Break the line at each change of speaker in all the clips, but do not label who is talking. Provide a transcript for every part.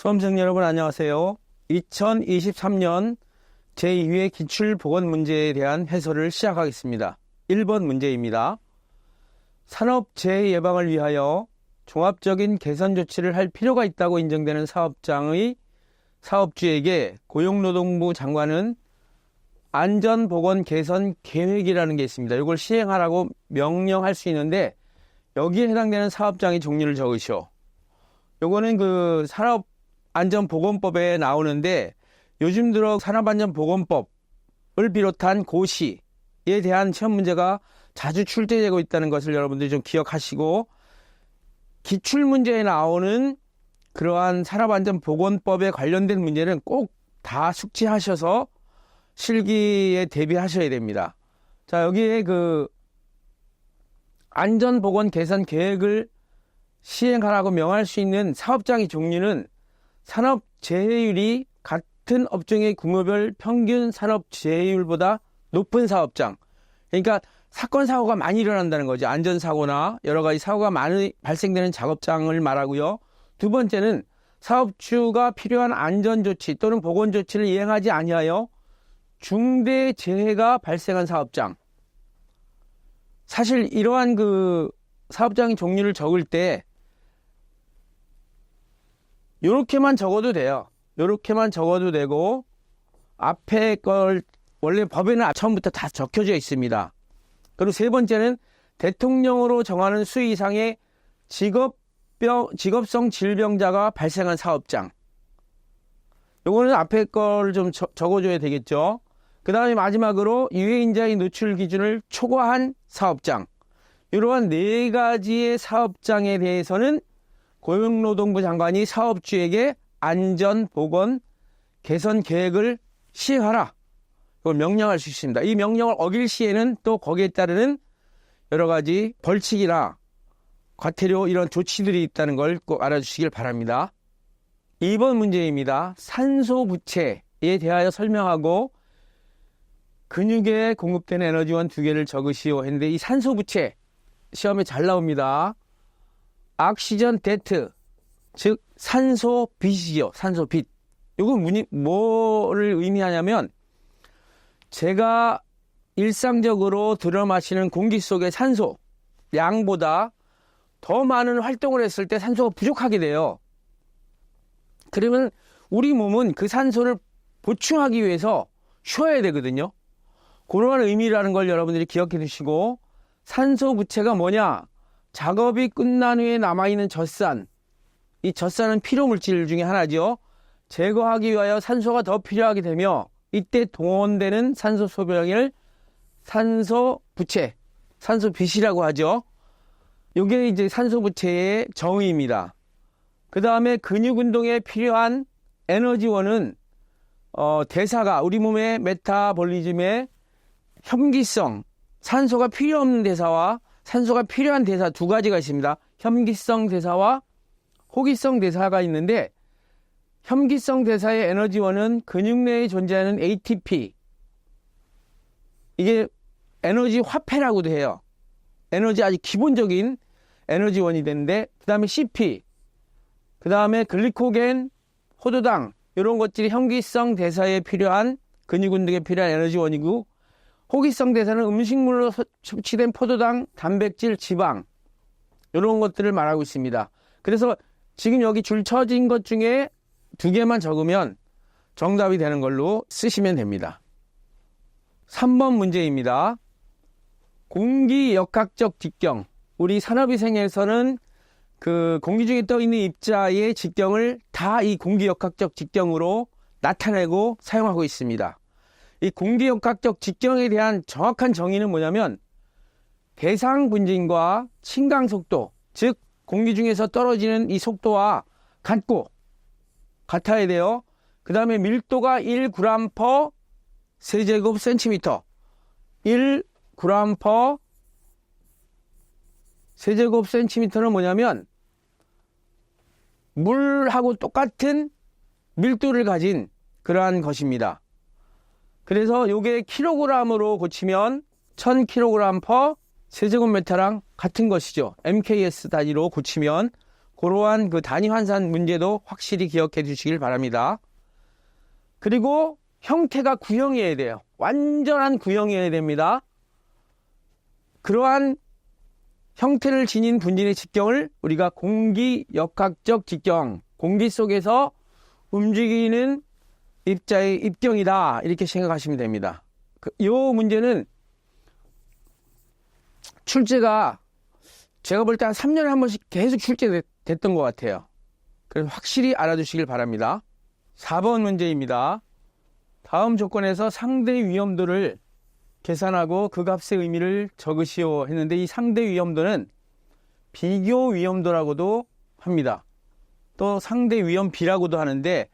수험생 여러분 안녕하세요. 2023년 제2회 기출보건문제에 대한 해설을 시작하겠습니다. 1번 문제입니다. 산업재해 예방을 위하여 종합적인 개선 조치를 할 필요가 있다고 인정되는 사업장의 사업주에게 고용노동부 장관은 안전보건 개선 계획이라는 게 있습니다. 이걸 시행하라고 명령할 수 있는데 여기에 해당되는 사업장의 종류를 적으시오. 요거는 그 산업안전보건법에 나오는데 요즘 들어 산업안전보건법을 비롯한 고시에 대한 시험 문제가 자주 출제되고 있다는 것을 여러분들이 좀 기억하시고, 기출문제에 나오는 그러한 산업안전보건법에 관련된 문제는 꼭 다 숙지하셔서 실기에 대비하셔야 됩니다. 자, 여기에 그 안전보건 개선 계획을 시행하라고 명할 수 있는 사업장의 종류는 산업재해율이 같은 업종의 규모별 평균 산업재해율보다 높은 사업장. 그러니까 사건, 사고가 많이 일어난다는 거죠. 안전사고나 여러 가지 사고가 많이 발생되는 작업장을 말하고요. 두 번째는 사업주가 필요한 안전조치 또는 보건조치를 이행하지 아니하여 중대재해가 발생한 사업장. 사실 이러한 그 사업장의 종류를 적을 때 요렇게만 적어도 돼요. 요렇게만 적어도 되고, 앞에 걸 원래 법에는 처음부터 다 적혀져 있습니다. 그리고 세 번째는 대통령으로 정하는 수위 이상의 직업성 질병자가 발생한 사업장. 요거는 앞에 걸 좀 적어줘야 되겠죠. 그 다음에 마지막으로 유해인자의 노출 기준을 초과한 사업장. 이러한 네 가지의 사업장에 대해서는 고용노동부 장관이 사업주에게 안전보건 개선 계획을 시행하라, 이걸 명령할 수 있습니다. 이 명령을 어길 시에는 또 거기에 따르는 여러 가지 벌칙이나 과태료 이런 조치들이 있다는 걸 꼭 알아주시길 바랍니다. 2번 문제입니다. 산소 부채에 대하여 설명하고 근육에 공급되는 에너지원 두 개를 적으시오 했는데, 이 산소 부채 시험에 잘 나옵니다. 악시전 데트, 즉 산소 빛이죠. 산소 빛. 이건 뭐를 의미하냐면, 제가 일상적으로 들어 마시는 공기 속의 산소 양보다 더 많은 활동을 했을 때 산소가 부족하게 돼요. 그러면 우리 몸은 그 산소를 보충하기 위해서 쉬어야 되거든요. 그러한 의미라는 걸 여러분들이 기억해 두시고, 산소 부채가 뭐냐? 작업이 끝난 후에 남아있는 젖산, 이 젖산은 필요물질 중에 하나죠. 제거하기 위하여 산소가 더 필요하게 되며 이때 동원되는 산소 소비량을 산소 부채, 산소 빚이라고 하죠. 이게 이제 산소 부채의 정의입니다. 그 다음에 근육 운동에 필요한 에너지원은 대사가 우리 몸의 메타볼리즘의 혐기성, 산소가 필요 없는 대사와 산소가 필요한 대사 두 가지가 있습니다. 혐기성 대사와 호기성 대사가 있는데, 혐기성 대사의 에너지원은 근육 내에 존재하는 ATP, 이게 에너지 화폐라고도 해요. 에너지 아주 기본적인 에너지원이 되는데, 그 다음에 CP, 그 다음에 글리코겐, 포도당, 이런 것들이 혐기성 대사에 필요한 근육 운동에 필요한 에너지원이고, 호기성 대사는 음식물로 섭취된 포도당, 단백질, 지방, 이런 것들을 말하고 있습니다. 그래서 지금 여기 줄 쳐진 것 중에 두 개만 적으면 정답이 되는 걸로 쓰시면 됩니다. 3번 문제입니다. 공기 역학적 직경. 우리 산업위생에서는 그 공기 중에 떠 있는 입자의 직경을 다 이 공기 역학적 직경으로 나타내고 사용하고 있습니다. 이 공기 역학적 직경에 대한 정확한 정의는 뭐냐면, 대상 분진과 침강 속도, 즉 공기 중에서 떨어지는 이 속도와 같아야 돼요. 그 다음에 밀도가 1g/cm, 1g/cm는 뭐냐면 물하고 똑같은 밀도를 가진 그러한 것입니다. 그래서 요게 킬로그램으로 고치면 1000kg/세제곱미터랑 같은 것이죠. MKS 단위로 고치면 그러한 그 단위 환산 문제도 확실히 기억해 주시길 바랍니다. 그리고 형태가 구형이어야 돼요. 완전한 구형이어야 됩니다. 그러한 형태를 지닌 분진의 직경을 우리가 공기역학적 직경, 공기 속에서 움직이는 입자의 입경이다, 이렇게 생각하시면 됩니다. 이 문제는 출제가 제가 볼 때 한 3년에 한 번씩 계속 출제됐던 것 같아요. 그래서 확실히 알아두시길 바랍니다. 4번 문제입니다. 다음 조건에서 상대 위험도를 계산하고 그 값의 의미를 적으시오 했는데, 이 상대 위험도는 비교 위험도라고도 합니다. 또 상대 위험비라고도 하는데,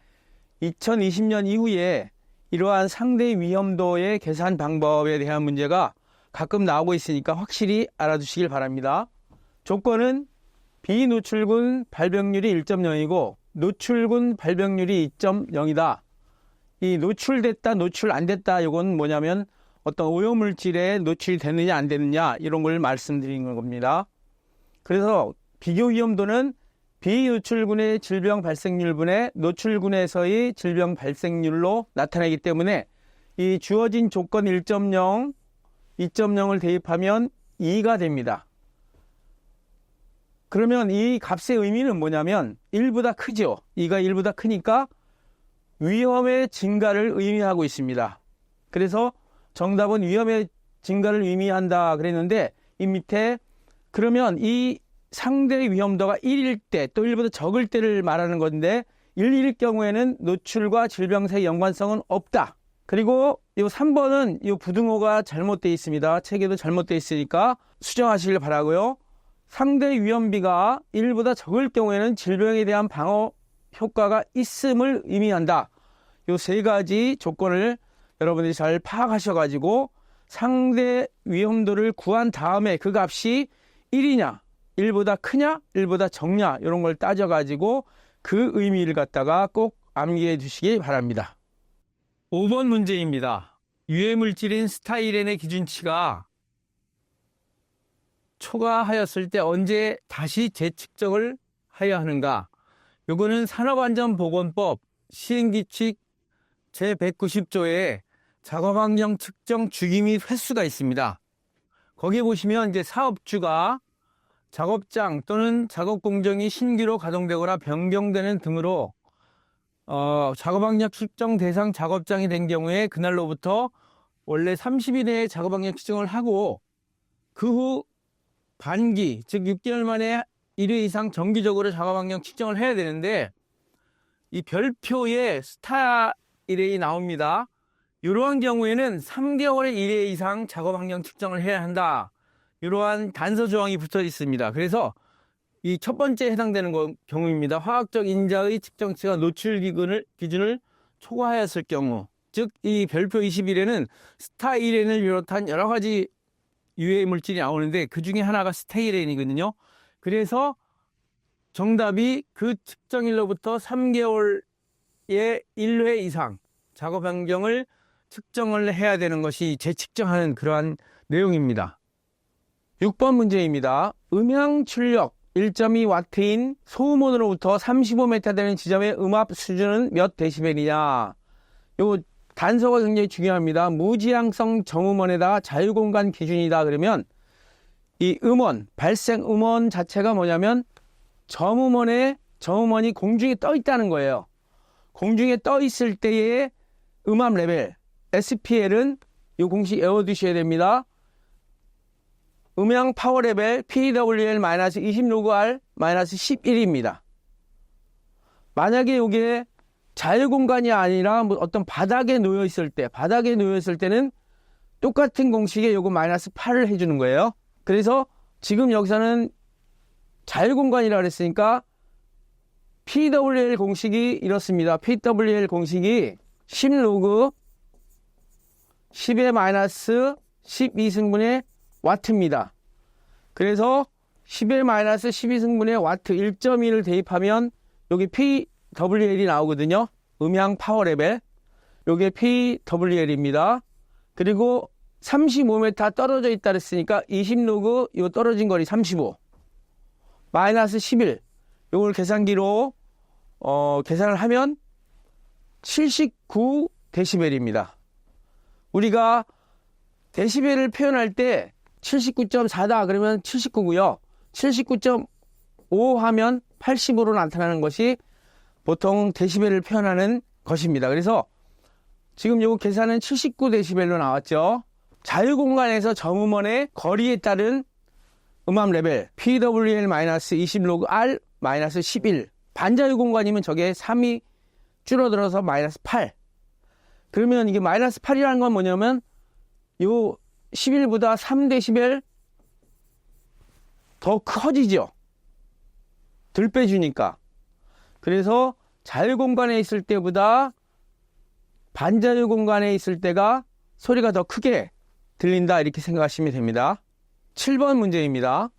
2020년 이후에 이러한 상대 위험도의 계산 방법에 대한 문제가 가끔 나오고 있으니까 확실히 알아두시길 바랍니다. 조건은 비노출군 발병률이 1.0이고 노출군 발병률이 2.0이다. 이 노출됐다, 노출 안 됐다, 이건 뭐냐면 어떤 오염물질에 노출되느냐 안 되느냐, 이런 걸 말씀드리는 겁니다. 그래서 비교 위험도는 비노출군의 질병 발생률분의 노출군에서의 질병 발생률로 나타나기 때문에 이 주어진 조건 1.0, 2.0을 대입하면 2가 됩니다. 그러면 이 값의 의미는 뭐냐면 1보다 크죠. 2가 1보다 크니까 위험의 증가를 의미하고 있습니다. 그래서 정답은 위험의 증가를 의미한다 그랬는데, 이 밑에 그러면 이 상대 위험도가 1일 때 또 1보다 적을 때를 말하는 건데, 1일 경우에는 노출과 질병 사이 연관성은 없다. 그리고 이 3번은 이 부등호가 잘못되어 있습니다. 책에도 잘못되어 있으니까 수정하시길 바라고요. 상대 위험비가 1보다 적을 경우에는 질병에 대한 방어 효과가 있음을 의미한다. 이 세 가지 조건을 여러분들이 잘 파악하셔가지고 상대 위험도를 구한 다음에 그 값이 1이냐, 1보다 크냐, 1보다 적냐, 이런 걸 따져가지고 그 의미를 갖다가 꼭 암기해 주시기 바랍니다. 5번 문제입니다. 유해물질인 스타이렌의 기준치가 초과하였을 때 언제 다시 재측정을 하여야 하는가? 요거는 산업안전보건법 시행규칙 제190조에 작업환경 측정 주기 및 횟수가 있습니다. 거기에 보시면 이제 사업주가 작업장 또는 작업 공정이 신규로 가동되거나 변경되는 등으로 작업환경 측정 대상 작업장이 된 경우에 그날로부터 원래 30일 내에 작업환경 측정을 하고 그 후 반기, 즉 6개월 만에 1회 이상 정기적으로 작업환경 측정을 해야 되는데, 이 별표에 스타일이 나옵니다. 이러한 경우에는 3개월에 1회 이상 작업환경 측정을 해야 한다. 이러한 단서 조항이 붙어 있습니다. 그래서 이 첫 번째 해당되는 경우입니다. 화학적 인자의 측정치가 노출 기준을 초과하였을 경우, 즉 이 별표 21에는 스타이렌을 비롯한 여러 가지 유해 물질이 나오는데 그 중에 하나가 스타이렌이거든요. 그래서 정답이 그 측정일로부터 3개월에 1회 이상 작업 환경을 측정을 해야 되는 것이 재측정하는 그러한 내용입니다. 6번 문제입니다. 음향 출력 1.2W인 소음원으로부터 35m 되는 지점의 음압 수준은 몇 데시벨이냐? 요 단서가 굉장히 중요합니다. 무지향성 정음원에다가 자유공간 기준이다 그러면 이 음원, 발생 음원 자체가 뭐냐면 정음원이 공중에 떠 있다는 거예요. 공중에 떠 있을 때의 음압 레벨 SPL은 이 공식 외워두셔야 됩니다. 음향 파워 레벨 PWL-20로그R-11입니다. 만약에 이게 자유공간이 아니라 뭐 어떤 바닥에 놓여 있을 때는 똑같은 공식에 요거 -8을 해주는 거예요. 그래서 지금 여기서는 자유공간이라 그랬으니까 PWL 공식이 이렇습니다. PWL 공식이 10로그 10의 -12승분의 와트입니다. 그래서 10의 -12승분의 와트 1.1을 대입하면 여기 PWL이 나오거든요. 음향 파워 레벨. 요게 PWL입니다. 그리고 35m 떨어져 있다 그랬으니까 20로그 요 떨어진 거리 35 -11. 요걸 계산기로 계산을 하면 79데시벨입니다. 우리가 데시벨을 표현할 때 79.4다 그러면 79고요. 79.5 하면 80으로 나타나는 것이 보통 데시벨을 표현하는 것입니다. 그래서 지금 요 계산은 79데시벨로 나왔죠. 자유공간에서 점음원의 거리에 따른 음압 레벨 PWL-20 R -11 반자유 공간이면 저게 3이 줄어들어서 -8. 그러면 이게 -8이라는 건 뭐냐면 요 11보다 3데시벨 더 커지죠. 덜 빼주니까. 그래서 자유 공간에 있을 때보다 반자유 공간에 있을 때가 소리가 더 크게 들린다 이렇게 생각하시면 됩니다. 7번 문제입니다.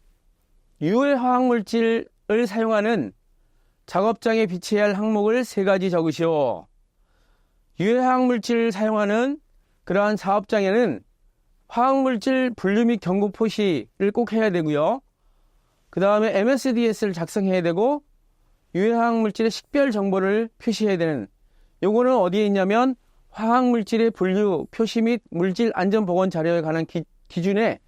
유해 화학물질을 사용하는 작업장에 비치해야 할 항목을 3가지 적으시오. 유해 화학물질을 사용하는 그러한 사업장에는 화학물질 분류 및 경고 표시를 꼭 해야 되고요. 그 다음에 MSDS를 작성해야 되고 유해 화학물질의 식별 정보를 표시해야 되는, 요거는 어디에 있냐면 화학물질의 분류, 표시 및 물질 안전보건 자료에 관한 기준에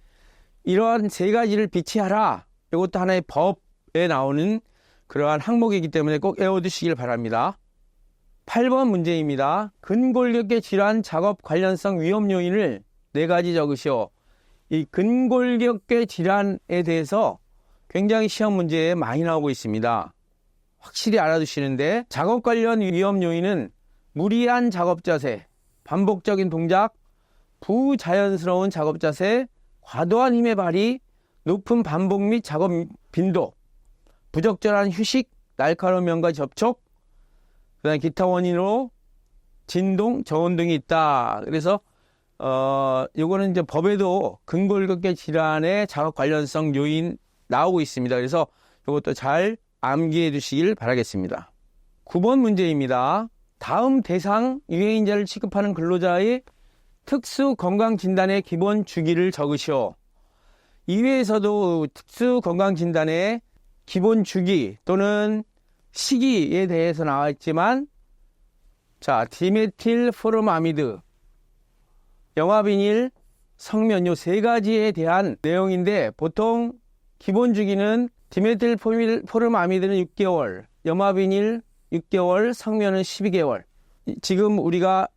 이러한 3가지를 비치하라. 이것도 하나의 법에 나오는 그러한 항목이기 때문에 꼭 외워두시길 바랍니다. 8번 문제입니다. 근골격계 질환 작업 관련성 위험 요인을 4가지 적으시오. 이 근골격계 질환에 대해서 굉장히 시험 문제에 많이 나오고 있습니다. 확실히 알아두시는데, 작업 관련 위험 요인은 무리한 작업 자세, 반복적인 동작, 부자연스러운 작업 자세, 과도한 힘의 발휘, 높은 반복 및 작업 빈도, 부적절한 휴식, 날카로운 면과 접촉, 그다음 기타 원인으로 진동, 저온 등이 있다. 그래서 요거는 이제 법에도 근골격계 질환의 작업 관련성 요인 나오고 있습니다. 그래서 이것도 잘 암기해 두시길 바라겠습니다. 9번 문제입니다. 다음 대상 유해인자를 취급하는 근로자의 특수 건강 진단의 기본 주기를 적으시오. 이외에서도 특수 건강 진단의 기본 주기 또는 시기에 대해서 나와 있지만, 자, 디메틸 포름아미드, 염화비닐, 성면 요 3가지에 대한 내용인데, 보통 기본 주기는 디메틸 포름아미드는 6개월, 염화비닐 6개월, 성면은 12개월. 지금 우리가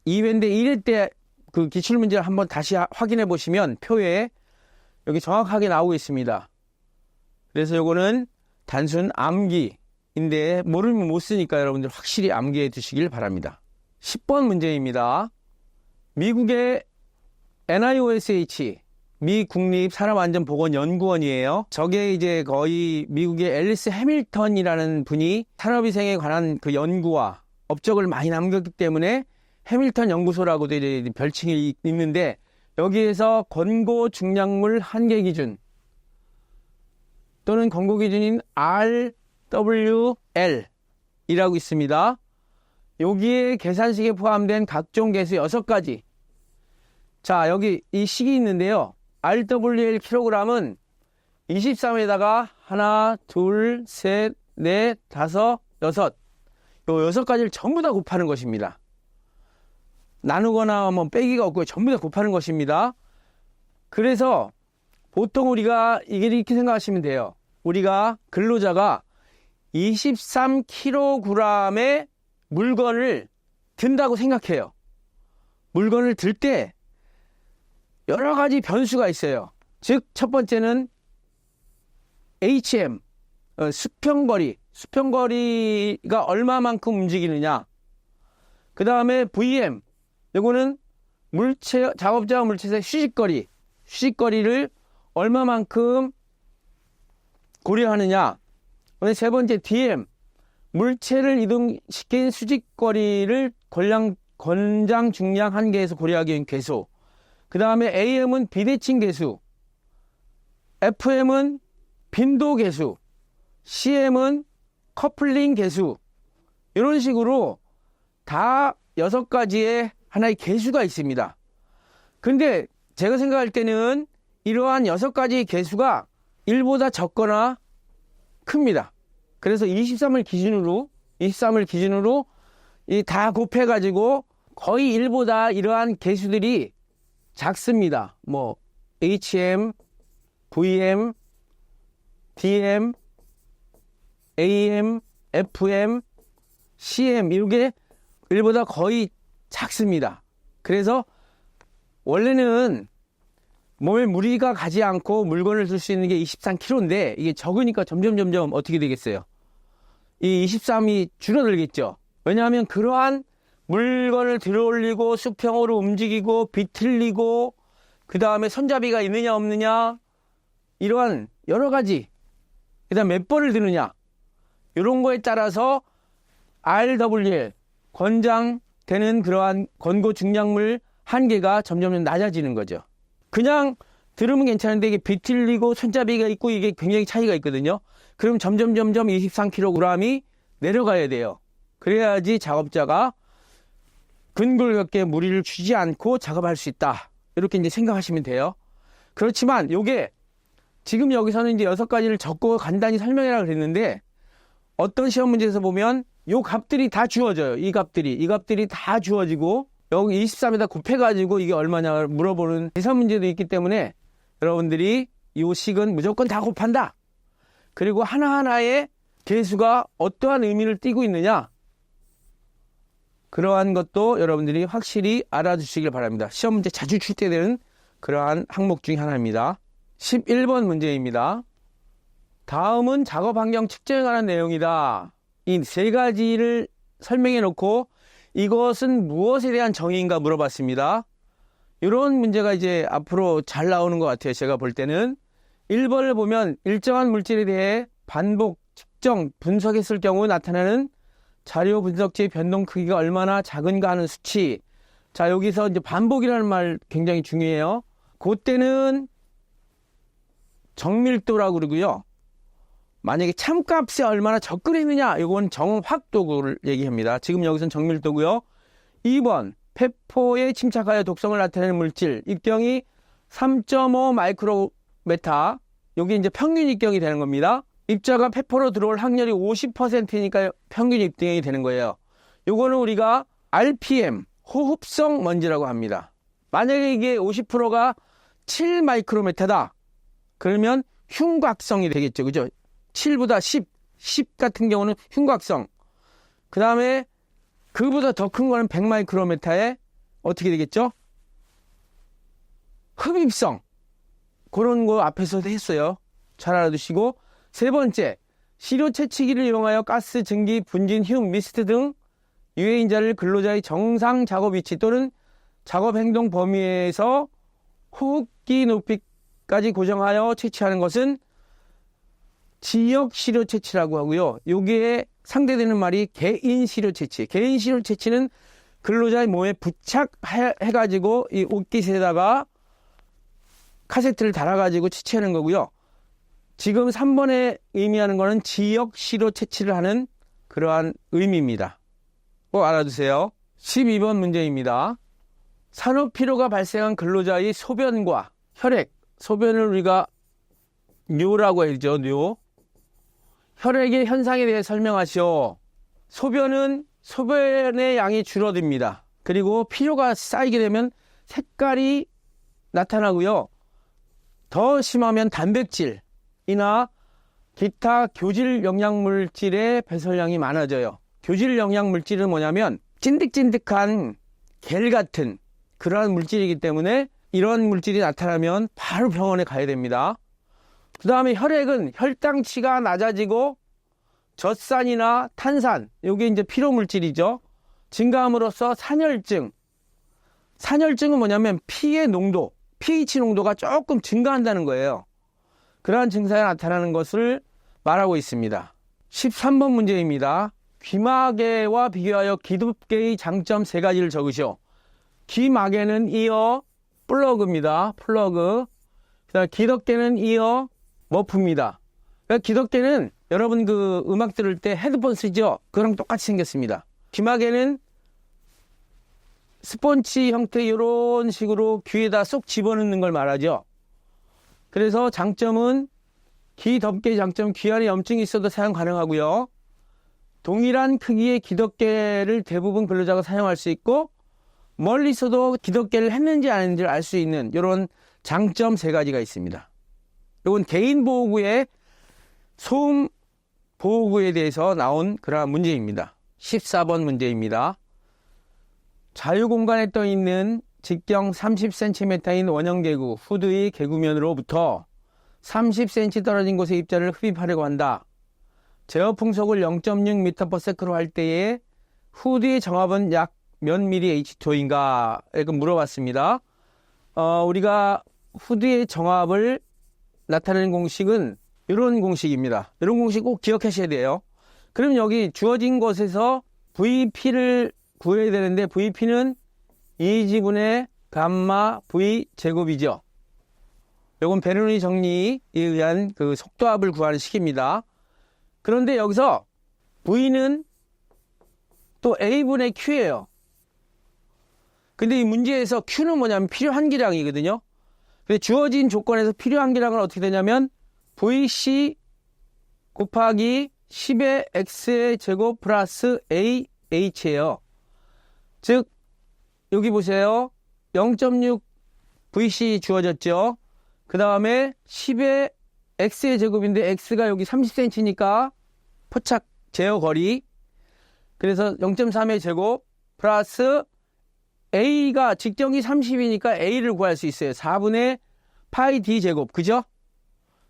2회인데 1회 때 그 기출문제를 한번 다시 확인해 보시면 표에 여기 정확하게 나오고 있습니다. 그래서 요거는 단순 암기인데 모르면 못 쓰니까 여러분들 확실히 암기해 두시길 바랍니다. 10번 문제입니다. 미국의 NIOSH 미 국립산업안전보건연구원이에요. 저게 이제 거의 미국의 앨리스 해밀턴이라는 분이 산업위생에 관한 그 연구와 업적을 많이 남겼기 때문에 해밀턴 연구소라고도 이제 별칭이 있는데, 여기에서 권고 중량물 한계 기준 또는 권고 기준인 RWL이라고 있습니다. 여기에 계산식에 포함된 각종 개수 6가지. 자, 여기 이 식이 있는데요. RWL 킬로그램은 23에다가 하나, 둘, 셋, 넷, 다섯, 여섯. 요 6가지를 전부 다 곱하는 것입니다. 나누거나 뭐 빼기가 없고요. 전부 다 곱하는 것입니다. 그래서 보통 우리가 이렇게 생각하시면 돼요. 우리가 근로자가 23kg의 물건을 든다고 생각해요. 물건을 들 때 여러 가지 변수가 있어요. 즉, 첫 번째는 HM, 수평거리가 얼마만큼 움직이느냐. 그 다음에 VM, 이거는 작업자와 물체의 휴식거리를 얼마만큼 고려하느냐. 세 번째 DM, 물체를 이동시킨 수직거리를 권장 중량 한계에서 고려하기 위한 개수. 그 다음에 AM은 비대칭 개수, FM은 빈도 개수, CM은 커플링 개수. 이런 식으로 다 6가지의 하나의 개수가 있습니다. 근데 제가 생각할 때는 이러한 6가지 개수가 1보다 적거나 큽니다. 그래서 23을 기준으로 이 다 곱해가지고 거의 1보다 이러한 개수들이 작습니다. 뭐 HM, VM, DM, AM, FM, CM 이게 1보다 거의 작습니다. 그래서 원래는 몸에 무리가 가지 않고 물건을 들 수 있는 게 23kg인데 이게 적으니까 점점 어떻게 되겠어요? 이 23이 줄어들겠죠. 왜냐하면 그러한 물건을 들어올리고 수평으로 움직이고 비틀리고 그 다음에 손잡이가 있느냐 없느냐 이러한 여러 가지 그 다음 몇 번을 드느냐 이런 거에 따라서 RWL 권장되는 그러한 권고 중량물 한계가 점점 낮아지는 거죠. 그냥 들으면 괜찮은데 이게 비틀리고 손잡이가 있고 이게 굉장히 차이가 있거든요. 그럼 점점 23kg이 내려가야 돼요. 그래야지 작업자가 근골격계 무리를 주지 않고 작업할 수 있다. 이렇게 이제 생각하시면 돼요. 그렇지만 요게 지금 여기서는 이제 6가지를 적고 간단히 설명해라 그랬는데 어떤 시험 문제에서 보면 요 값들이 다 주어져요. 이 값들이 다 주어지고 여기 23에다 곱해가지고 이게 얼마냐 물어보는 계산 문제도 있기 때문에 여러분들이 요 식은 무조건 다 곱한다. 그리고 하나하나의 개수가 어떠한 의미를 띠고 있느냐 그러한 것도 여러분들이 확실히 알아주시길 바랍니다. 시험 문제 자주 출제되는 그러한 항목 중에 하나입니다. 11번 문제입니다. 다음은 작업 환경 측정에 관한 내용이다. 이 세 가지를 설명해 놓고 이것은 무엇에 대한 정의인가 물어봤습니다. 이런 문제가 이제 앞으로 잘 나오는 것 같아요. 제가 볼 때는 1번을 보면 일정한 물질에 대해 반복, 측정, 분석했을 경우 나타나는 자료 분석지의 변동 크기가 얼마나 작은가 하는 수치. 자, 여기서 이제 반복이라는 말 굉장히 중요해요. 그때는 정밀도라고 그러고요. 만약에 참값에 얼마나 접근했느냐, 이건 정확도를 얘기합니다. 지금 여기서는 정밀도고요. 2번, 폐포에 침착하여 독성을 나타내는 물질, 입경이 3.5 마이크로메타, 여기 이제 평균 입경이 되는 겁니다. 입자가 폐포로 들어올 확률이 50%니까 평균 입경이 되는 거예요. 요거는 우리가 RPM, 호흡성 먼지라고 합니다. 만약에 이게 50%가 7 마이크로메타다. 그러면 흉곽성이 되겠죠. 그죠? 7보다 10 같은 경우는 흉곽성. 그 다음에 그보다 더 큰 거는 100 마이크로메타에 어떻게 되겠죠? 흡입성. 그런 거 앞에서도 했어요. 잘 알아두시고. 세 번째, 시료 채취기를 이용하여 가스, 증기, 분진, 흉, 미스트 등 유해인자를 근로자의 정상 작업 위치 또는 작업 행동 범위에서 호흡기 높이까지 고정하여 채취하는 것은 지역 시료 채취라고 하고요. 여기에 상대되는 말이 개인 시료 채취. 개인 시료 채취는 근로자의 몸에 부착해가지고 이 옷깃에다가 카세트를 달아가지고 채취하는 거고요. 지금 3번에 의미하는 거는 지역 시료 채취를 하는 그러한 의미입니다. 꼭 알아두세요. 12번 문제입니다. 산후피로가 발생한 근로자의 소변과 혈액, 소변을 우리가 뇨라고 하죠. 뇨. 혈액의 현상에 대해 설명하시오. 소변은 소변의 양이 줄어듭니다. 그리고 피로가 쌓이게 되면 색깔이 나타나고요. 더 심하면 단백질이나 기타 교질 영양물질의 배설량이 많아져요. 교질 영양물질은 뭐냐면 찐득찐득한 겔 같은 그러한 물질이기 때문에 이런 물질이 나타나면 바로 병원에 가야 됩니다. 그 다음에 혈액은 혈당치가 낮아지고 젖산이나 탄산, 이게 이제 피로물질이죠. 증가함으로써 산혈증. 산혈증은 뭐냐면 피의 농도, pH 농도가 조금 증가한다는 거예요. 그러한 증상이 나타나는 것을 말하고 있습니다. 13번 문제입니다. 귀마개와 비교하여 기둡개의 장점 3가지를 적으시오. 귀마개는 이어 플러그입니다. 플러그. 그다음 기덮개는 이어 머프입니다. 그러니까 기덮개는 여러분 그 음악 들을 때 헤드폰 쓰죠? 그거랑 똑같이 생겼습니다. 귀마개는 스펀지 형태 이런 식으로 귀에다 쏙 집어넣는 걸 말하죠. 그래서 장점은 기덮개 장점, 귀 안에 염증이 있어도 사용 가능하고요. 동일한 크기의 기덮개를 대부분 근로자가 사용할 수 있고, 멀리서도 기덮개를 했는지 안 했는지를 알 수 있는 이런 장점 3가지가 있습니다. 이건 개인 보호구의 소음 보호구에 대해서 나온 그러한 문제입니다. 14번 문제입니다. 자유공간에 떠 있는 직경 30cm인 원형 개구, 후드의 개구면으로부터 30cm 떨어진 곳에 입자를 흡입하려고 한다. 제어 풍속을 0.6m/s로 할 때에 후드의 정압은 약 몇 mili H2O인가? 이렇게 물어봤습니다. 우리가 후드의 정압을 나타내는 공식은 이런 공식입니다. 이런 공식 꼭 기억하셔야 돼요. 그럼 여기 주어진 것에서 VP를 구해야 되는데 VP는 2지분의 감마 V 제곱이죠. 이건 베르노이 정리에 의한 그 속도압을 구하는 식입니다. 그런데 여기서 V는 또 A분의 Q예요. 근데 이 문제에서 Q는 뭐냐면 필요한 기량이거든요. 근데 주어진 조건에서 필요한 기량은 어떻게 되냐면 VC 곱하기 10의 X의 제곱 플러스 AH예요. 즉 여기 보세요. 0.6 VC 주어졌죠. 그 다음에 10의 X의 제곱인데 X가 여기 30cm니까 포착 제어 거리. 그래서 0.3의 제곱 플러스 A가 직경이 30이니까 A를 구할 수 있어요. 4분의 파이 D 제곱. 그죠?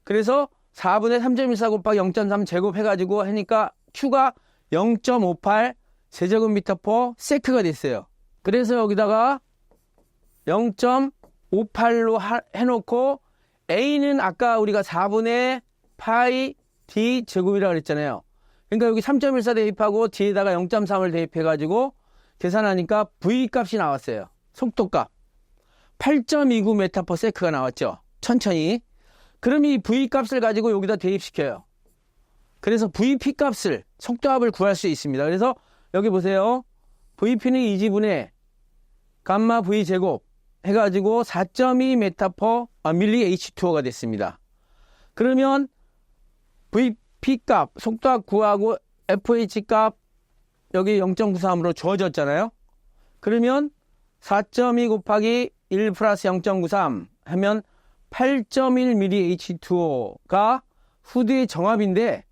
그래서 4분의 3.14 곱하기 0.3 제곱 해가지고 하니까 Q가 0.58 세제곱미터 per 세크가 됐어요. 그래서 여기다가 0.58로 해놓고 A는 아까 우리가 4분의 파이 D 제곱이라고 그랬잖아요. 그러니까 여기 3.14 대입하고 D에다가 0.3을 대입해가지고 계산하니까 V 값이 나왔어요. 속도값. 8.29m per sec가 나왔죠. 천천히. 그럼 이 V 값을 가지고 여기다 대입시켜요. 그래서 VP 값을, 속도압을 구할 수 있습니다. 그래서 여기 보세요. VP는 2지분의 감마 V 제곱 해가지고 4.2m 밀리 H2O가 됐습니다. 그러면 VP 값, 속도압 구하고 FH 값 여기 0.93으로 주어졌잖아요. 그러면 4.2 곱하기 1 플러스 0.93 하면 8.1 밀리 H2O가 후드의 정압인데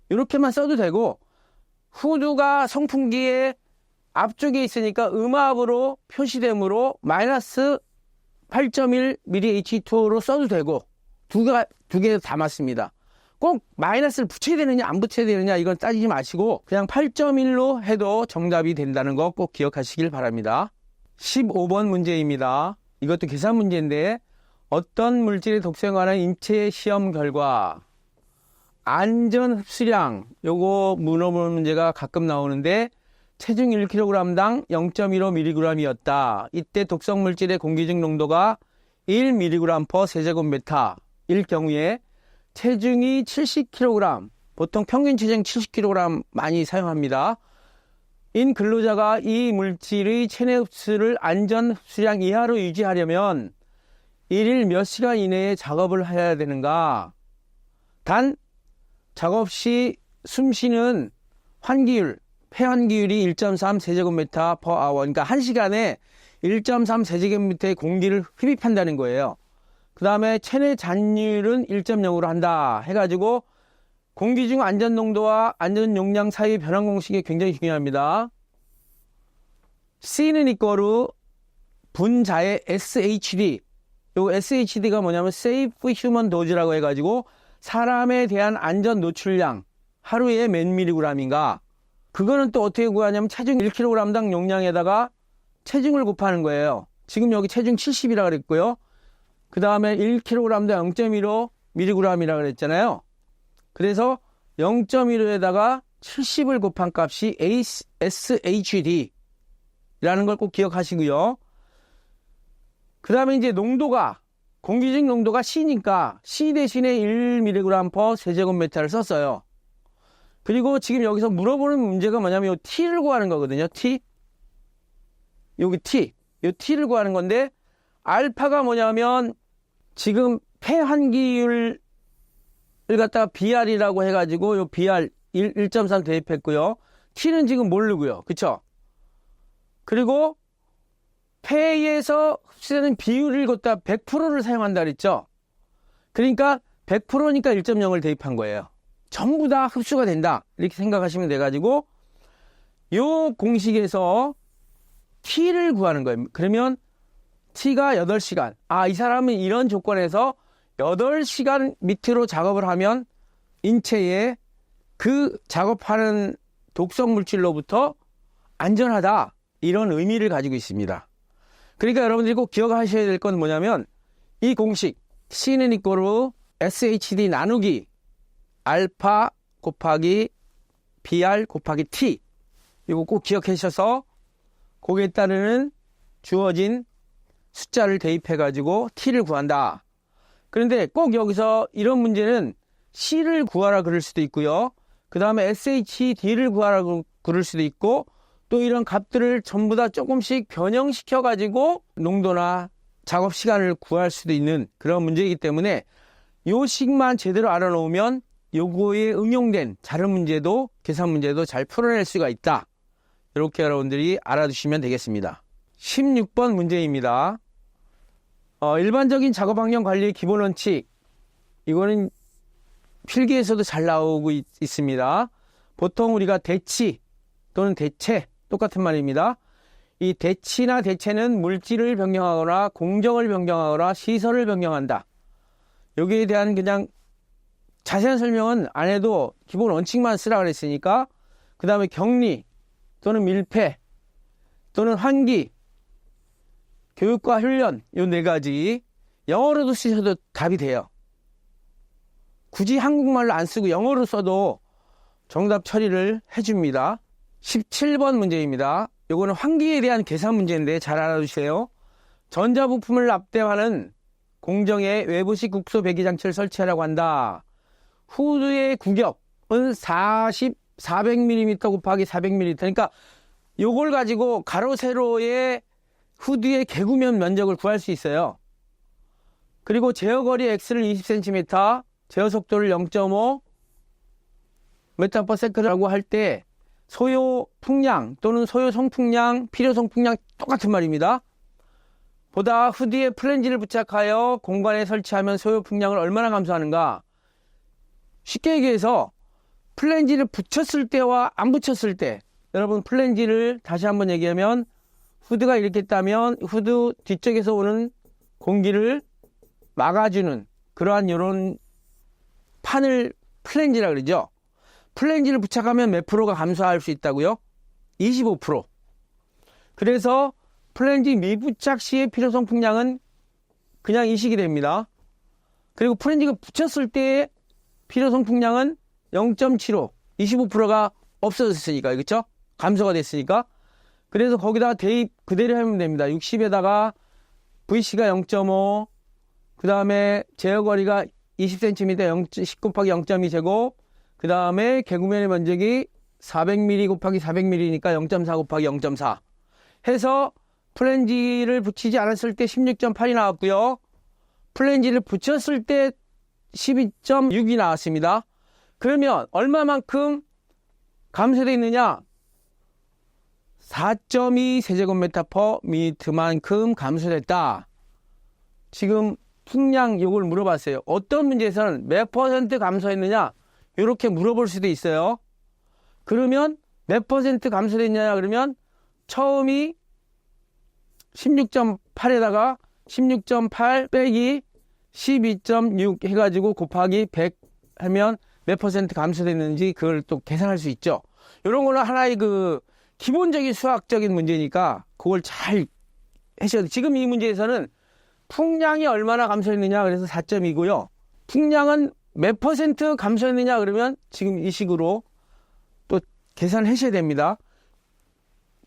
이렇게만 써도 되고 후드가 선풍기의 앞쪽에 있으니까 음압으로 표시되므로 마이너스 8.1 밀리 H2O로 써도 되고 두 개 다 맞습니다. 꼭 마이너스를 붙여야 되느냐 안 붙여야 되느냐 이건 따지지 마시고 그냥 8.1로 해도 정답이 된다는 거 꼭 기억하시길 바랍니다. 15번 문제입니다. 이것도 계산 문제인데 어떤 물질의 독성에 관한 인체 시험 결과 안전 흡수량 요거 물어보는 문제가 가끔 나오는데 체중 1kg당 0.15mg이었다. 이때 독성 물질의 공기 중 농도가 1mg per 세제곱미터 일 경우에 체중이 70kg, 보통 평균 체중 70kg 많이 사용합니다. 인 근로자가 이 물질의 체내 흡수를 안전 흡수량 이하로 유지하려면 1일 몇 시간 이내에 작업을 해야 되는가? 단 작업 시 숨쉬는 환기율, 폐환기율이 1.3 세제곱미터 per hour, 그러니까 1시간에 1.3 세제곱미터의 공기를 흡입한다는 거예요. 그 다음에 체내 잔율은 1.0으로 한다 해가지고 공기 중 안전 농도와 안전 용량 사이의 변환 공식이 굉장히 중요합니다. C는 이꼬르 분자의 SHD. 요 SHD가 뭐냐면 Safe Human Dose라고 해가지고 사람에 대한 안전 노출량 하루에 몇 미리그램인가. 그거는 또 어떻게 구하냐면 체중 1kg당 용량에다가 체중을 곱하는 거예요. 지금 여기 체중 70이라고 그랬고요. 그 다음에 1kg당 0.15mg이라고 그랬잖아요. 그래서 0.15에다가 70을 곱한 값이 SHD라는 걸 꼭 기억하시고요. 그 다음에 이제 농도가, 공기중 농도가 C니까 C 대신에 1mg per 세제곱미터를 썼어요. 그리고 지금 여기서 물어보는 문제가 뭐냐면 이 T를 구하는 거거든요. T. 여기 T. 이 T를 구하는 건데 알파가 뭐냐면 지금 폐환기율을 갖다가 BR이라고 해가지고 요 BR 1.3 대입했고요. T는 지금 모르고요. 그쵸? 그리고 폐에서 흡수되는 비율을 갖다 100%를 사용한다 그랬죠? 그러니까 100%니까 1.0을 대입한 거예요. 전부 다 흡수가 된다. 이렇게 생각하시면 돼가지고 요 공식에서 T를 구하는 거예요. 그러면 T가 8시간. 이 사람은 이런 조건에서 8시간 밑으로 작업을 하면 인체에 그 작업하는 독성 물질로부터 안전하다. 이런 의미를 가지고 있습니다. 그러니까 여러분들이 꼭 기억하셔야 될 건 뭐냐면 이 공식 C는 이꼬르 SHD 나누기 알파 곱하기 BR 곱하기 T 이거 꼭 기억하셔서 거기에 따르는 주어진 숫자를 대입해 가지고 T를 구한다. 그런데 꼭 여기서 이런 문제는 C를 구하라 그럴 수도 있고요. 그 다음에 SHD를 구하라 그럴 수도 있고 또 이런 값들을 전부 다 조금씩 변형시켜 가지고 농도나 작업 시간을 구할 수도 있는 그런 문제이기 때문에 요 식만 제대로 알아놓으면 요거에 응용된 다른 문제도 계산 문제도 잘 풀어낼 수가 있다. 이렇게 여러분들이 알아두시면 되겠습니다. 16번 문제입니다. 일반적인 작업 환경 관리의 기본 원칙 이거는 필기에서도 잘 나오고 있습니다. 보통 우리가 대치 또는 대체 똑같은 말입니다. 이 대치나 대체는 물질을 변경하거나 공정을 변경하거나 시설을 변경한다. 여기에 대한 그냥 자세한 설명은 안 해도 기본 원칙만 쓰라 그랬으니까 그 다음에 격리 또는 밀폐 또는 환기 교육과 훈련 요 4가지 영어로도 쓰셔도 답이 돼요. 굳이 한국말로 안 쓰고 영어로 써도 정답 처리를 해줍니다. 17번 문제입니다. 요거는 환기에 대한 계산 문제인데 잘 알아두세요. 전자부품을 납땜하는 공정에 외부식 국소 배기 장치를 설치하라고 한다. 후드의 구격은 400mm 곱하기 400mm. 그러니까 요걸 가지고 가로 세로의 후드의 개구면 면적을 구할 수 있어요. 그리고 제어거리 X를 20cm, 제어 속도를 0.5 m/s라고 할 때 소요 풍량 또는 소요 성풍량, 필요 성풍량 똑같은 말입니다. 보다 후드에 플랜지를 부착하여 공간에 설치하면 소요 풍량을 얼마나 감소하는가? 쉽게 얘기해서 플랜지를 붙였을 때와 안 붙였을 때 여러분 플랜지를 다시 한번 얘기하면 후드가 이렇게 있다면 후드 뒤쪽에서 오는 공기를 막아주는 그러한 이런 판을 플랜지라 그러죠. 플랜지를 부착하면 몇 프로가 감소할 수 있다고요? 25%. 그래서 플랜지 미부착 시의 필요성 풍량은 그냥 인식이 됩니다. 그리고 플랜지가 붙였을 때의 필요성 풍량은 0.75, 25%가 없어졌으니까, 그렇죠? 감소가 됐으니까. 그래서 거기다가 대입 그대로 하면 됩니다. 60에다가 VC가 0.5, 그 다음에 제어거리가 20cm 10 곱하기 0.2 제곱, 그 다음에 개구면의 면적이 400mm 곱하기 400mm니까 0.4 곱하기 0.4 해서 플랜지를 붙이지 않았을 때 16.8이 나왔고요. 플랜지를 붙였을 때 12.6이 나왔습니다. 그러면 얼마만큼 감소되어 있느냐? 4.2 세제곱미터퍼미터만큼 감소됐다. 지금 풍량 요걸 물어봤어요. 어떤 문제에서는 몇 % 감소했느냐? 이렇게 물어볼 수도 있어요. 그러면 몇 % 감소됐냐? 그러면 처음이 16.8에다가 16.8 빼기 12.6 해가지고 곱하기 100 하면 몇 % 감소됐는지 그걸 또 계산할 수 있죠. 이런 거는 하나의 그 기본적인 수학적인 문제니까 그걸 잘 하셔야 돼요. 지금 이 문제에서는 풍량이 얼마나 감소했느냐 그래서 4.2고요. 풍량은 몇 % 감소했느냐 그러면 지금 이 식으로 또 계산하셔야 됩니다.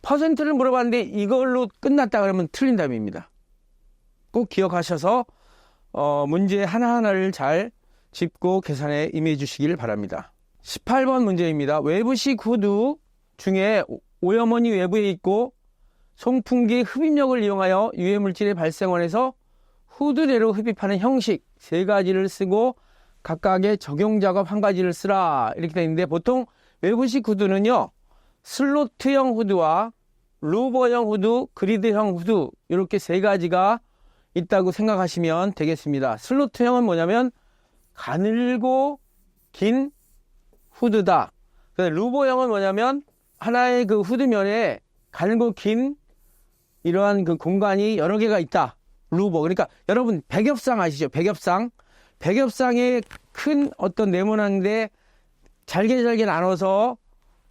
퍼센트를 물어봤는데 이걸로 끝났다 그러면 틀린 답입니다. 꼭 기억하셔서 문제 하나하나를 잘 짚고 계산에 임해 주시길 바랍니다. 18번 문제입니다. 외부식 후드 중에 오염원이 외부에 있고 송풍기의 흡입력을 이용하여 유해물질의 발생원에서 후드 내로 흡입하는 형식 3가지를 쓰고 각각의 적용 작업 한 가지를 쓰라 이렇게 되어 있는데, 보통 외부식 후드는요 슬로트형 후드와 루버형 후드, 그리드형 후드 이렇게 세 가지가 있다고 생각하시면 되겠습니다. 슬로트형은 뭐냐면 가늘고 긴 후드다. 루버형은 뭐냐면 하나의 그 후드면에 가늘고 긴 이러한 그 공간이 여러 개가 있다. 루버. 그러니까 여러분 백엽상 아시죠? 백엽상. 백엽상에 큰 어떤 네모난데 잘게 나눠서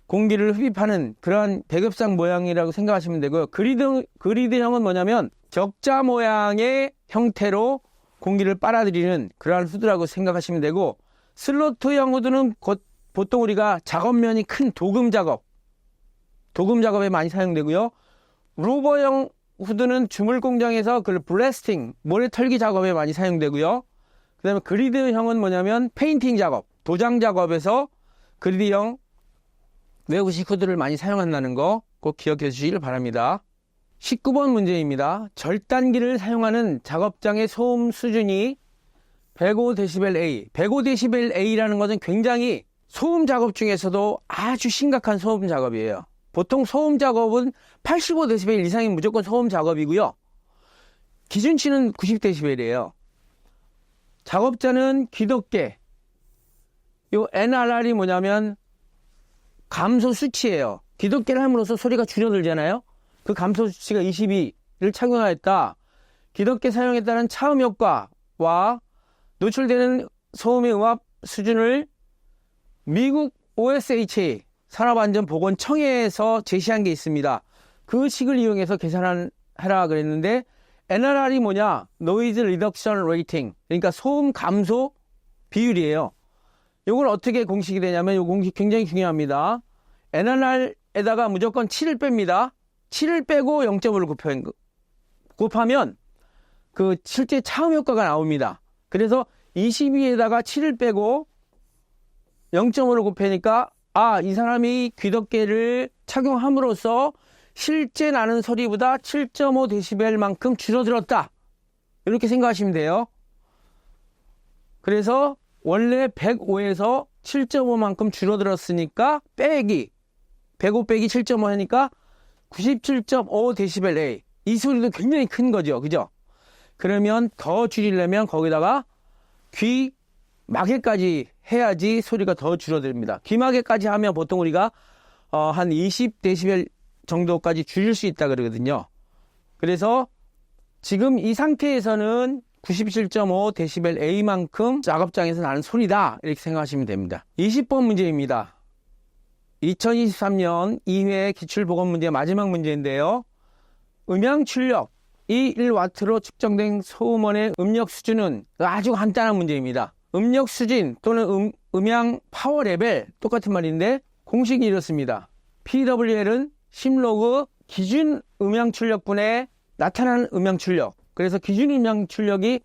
공기를 흡입하는 그러한 백엽상 모양이라고 생각하시면 되고요. 그리드형은 뭐냐면 격자 모양의 형태로 공기를 빨아들이는 그러한 후드라고 생각하시면 되고, 슬로트형 후드는 보통 우리가 작업면이 큰 도금 작업에 많이 사용되고요. 루버형 후드는 주물 공장에서 그 블래스팅, 모래 털기 작업에 많이 사용되고요. 그 다음에 그리드형은 뭐냐면 페인팅 작업, 도장 작업에서 그리드형 외부식 후드를 많이 사용한다는 거 꼭 기억해 주시길 바랍니다. 19번 문제입니다. 절단기를 사용하는 작업장의 소음 수준이 105dBA. 105dBA라는 것은 굉장히 소음 작업 중에서도 아주 심각한 소음 작업이에요. 보통 소음 작업은 85dB 이상이 무조건 소음 작업이고요. 기준치는 90dB이에요. 작업자는 귀덮개. 요 NRR이 뭐냐면 감소 수치예요. 귀덮개를 함으로써 소리가 줄어들잖아요. 그 감소 수치가 22를 착용하였다. 귀덮개 사용에 따른 차음 효과와 노출되는 소음의 음압 수준을 미국 OSHA 산업안전보건청에서 제시한 게 있습니다. 그 식을 이용해서 계산하라 그랬는데, NRR이 뭐냐? Noise Reduction Rating. 그러니까 소음 감소 비율이에요. 이걸 어떻게 공식이 되냐면, 이 공식 굉장히 중요합니다. NRR에다가 무조건 7을 뺍니다. 7을 빼고 0.5를 곱하면 그 실제 차음 효과가 나옵니다. 그래서 22에다가 7을 빼고 0.5를 곱하니까 이 사람이 귀덮개를 착용함으로써 실제 나는 소리보다 7.5dB만큼 줄어들었다. 이렇게 생각하시면 돼요. 그래서 원래 105에서 7.5만큼 줄어들었으니까 빼기 105 빼기 7.5 하니까 97.5dBA. 이 소리도 굉장히 큰 거죠. 그죠? 그러면 더 줄이려면 거기다가 귀 마개까지 해야지 소리가 더 줄어듭니다. 귀 마개까지 하면 보통 우리가 한 20dB 정도까지 줄일 수 있다 그러거든요. 그래서 지금 이 상태에서는 97.5dBA만큼 작업장에서 나는 소리다 이렇게 생각하시면 됩니다. 20번 문제입니다. 2023년 2회 기출보건문제 마지막 문제인데요. 음향 출력이 1W로 측정된 소음원의 음력 수준은 아주 간단한 문제입니다. 음력 수준 또는 음향 파워 레벨 똑같은 말인데 공식이 이렇습니다. PWL은 심로그 기준 음향 출력분에 나타나는 음향 출력. 그래서 기준 음향 출력이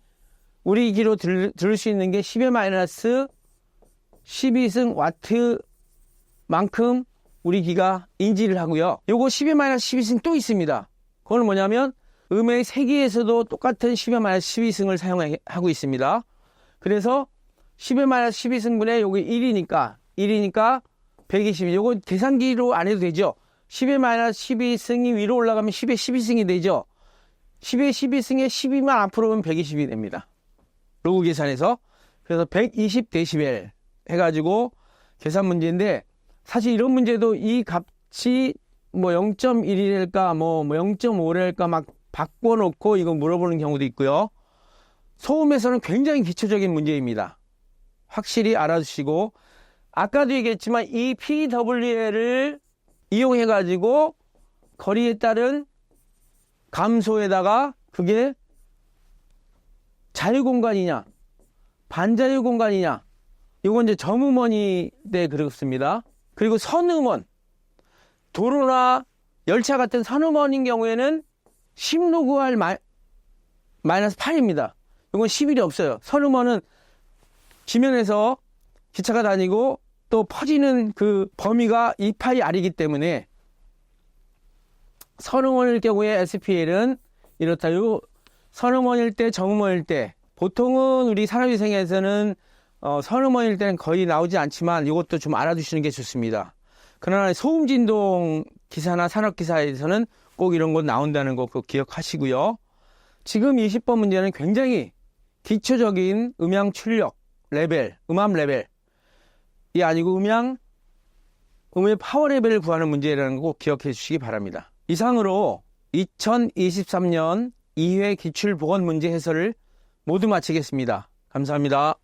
우리 귀로 들을 수 있는 게 10의 마이너스 12승 와트만큼 우리 귀가 인지를 하고요. 요거 10의 마이너스 12승 또 있습니다. 그건 뭐냐면 음의 세기에서도 똑같은 10의 마이너스 12승을 사용하고 있습니다. 그래서 10의 마이너스 12승분의 요게 1이니까 122. 요거 계산기로 안 해도 되죠. 10의 마이너스 12승이 위로 올라가면 10의 12승이 되죠. 10의 12승에 12만 앞으로 오면 120이 됩니다. 로그 계산해서. 그래서 120dB 해가지고 계산 문제인데, 사실 이런 문제도 이 값이 뭐 0.1이랄까 뭐 0.5랄까 막 바꿔놓고 이거 물어보는 경우도 있고요. 소음에서는 굉장히 기초적인 문제입니다. 확실히 알아두시고, 아까도 얘기했지만 이 PWL을 이용해가지고 거리에 따른 감소에다가 그게 자유공간이냐 반자유공간이냐, 이건 이제 점음원이 그렇습니다. 그리고 선음원, 도로나 열차 같은 선음원인 경우에는 16R 마이너스 8입니다. 이건 11이 없어요. 선음원은 지면에서 기차가 다니고 또 퍼지는 그 범위가 2πR이기 때문에 선음원일 경우에 SPL은 이렇다. 요 선음원일 때, 점음원일 때 보통은 우리 산업위생에서는 선음원일 때는 거의 나오지 않지만 이것도 좀 알아두시는 게 좋습니다. 그러나 소음진동 기사나 산업기사에서는 꼭 이런 것 나온다는 거 꼭 기억하시고요. 지금 20번 문제는 굉장히 기초적인 음향 출력 레벨, 음압 레벨이 아니고 음의 파워 레벨을 구하는 문제라는 거 꼭 기억해 주시기 바랍니다. 이상으로 2023년 2회 기출보건 문제 해설을 모두 마치겠습니다. 감사합니다.